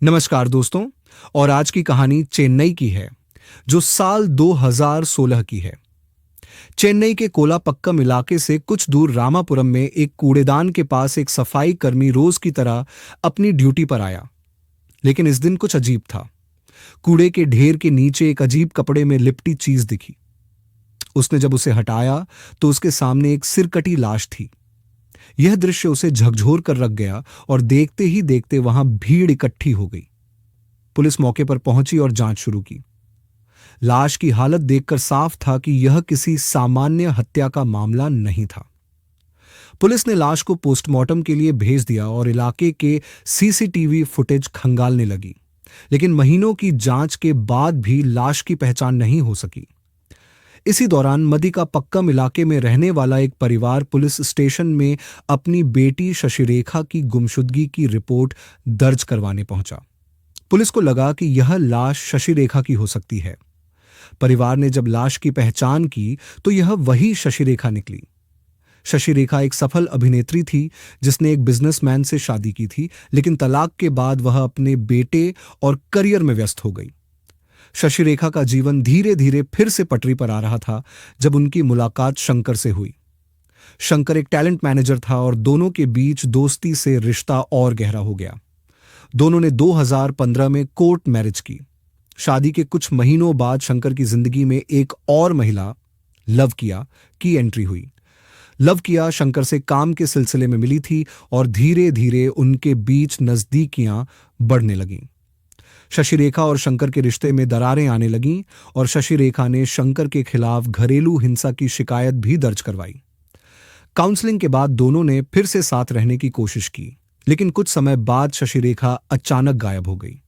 नमस्कार दोस्तों। और आज की कहानी चेन्नई की है, जो साल 2016 की है। चेन्नई के कोलापक्कम इलाके से कुछ दूर रामापुरम में एक कूड़ेदान के पास एक सफाई कर्मी रोज की तरह अपनी ड्यूटी पर आया। लेकिन इस दिन कुछ अजीब था। कूड़े के ढेर के नीचे एक अजीब कपड़े में लिपटी चीज दिखी। उसने जब उसे हटाया तो उसके सामने एक सिरकटी लाश थी। यह दृश्य उसे झकझोर कर रख गया और देखते ही देखते वहां भीड़ इकट्ठी हो गई। पुलिस मौके पर पहुंची और जांच शुरू की। लाश की हालत देखकर साफ था कि यह किसी सामान्य हत्या का मामला नहीं था। पुलिस ने लाश को पोस्टमार्टम के लिए भेज दिया और इलाके के सीसीटीवी फुटेज खंगालने लगी। लेकिन महीनों की जांच के बाद भी लाश की पहचान नहीं हो सकी। इसी दौरान मदिकापक्कम इलाके में रहने वाला एक परिवार पुलिस स्टेशन में अपनी बेटी शशिरेखा की गुमशुदगी की रिपोर्ट दर्ज करवाने पहुंचा। पुलिस को लगा कि यह लाश शशिरेखा की हो सकती है। परिवार ने जब लाश की पहचान की तो यह वही शशिरेखा निकली। शशिरेखा एक सफल अभिनेत्री थी जिसने एक बिजनेसमैन से शादी की थी, लेकिन तलाक के बाद वह अपने बेटे और करियर में व्यस्त हो गई। शशिरेखा का जीवन धीरे धीरे फिर से पटरी पर आ रहा था जब उनकी मुलाकात शंकर से हुई। शंकर एक टैलेंट मैनेजर था और दोनों के बीच दोस्ती से रिश्ता और गहरा हो गया। दोनों ने 2015 में कोर्ट मैरिज की। शादी के कुछ महीनों बाद शंकर की जिंदगी में एक और महिला, लव किया, की एंट्री हुई। लव किया शंकर से काम के सिलसिले में मिली थी और धीरे धीरे उनके बीच नजदीकियां बढ़ने लगीं। शशिरेखा और शंकर के रिश्ते में दरारें आने लगीं और शशिरेखा ने शंकर के खिलाफ घरेलू हिंसा की शिकायत भी दर्ज करवाई। काउंसलिंग के बाद दोनों ने फिर से साथ रहने की कोशिश की, लेकिन कुछ समय बाद शशिरेखा अचानक गायब हो गई।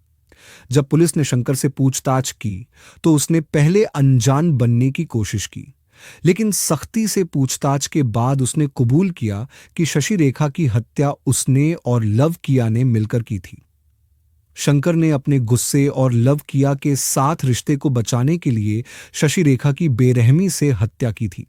जब पुलिस ने शंकर से पूछताछ की तो उसने पहले अनजान बनने की कोशिश की, लेकिन सख्ती से पूछताछ के बाद उसने कबूल किया कि शशिरेखा की हत्या उसने और लव किया ने मिलकर की थी। शंकर ने अपने गुस्से और लव किया के साथ रिश्ते को बचाने के लिए शशिरेखा की बेरहमी से हत्या की थी।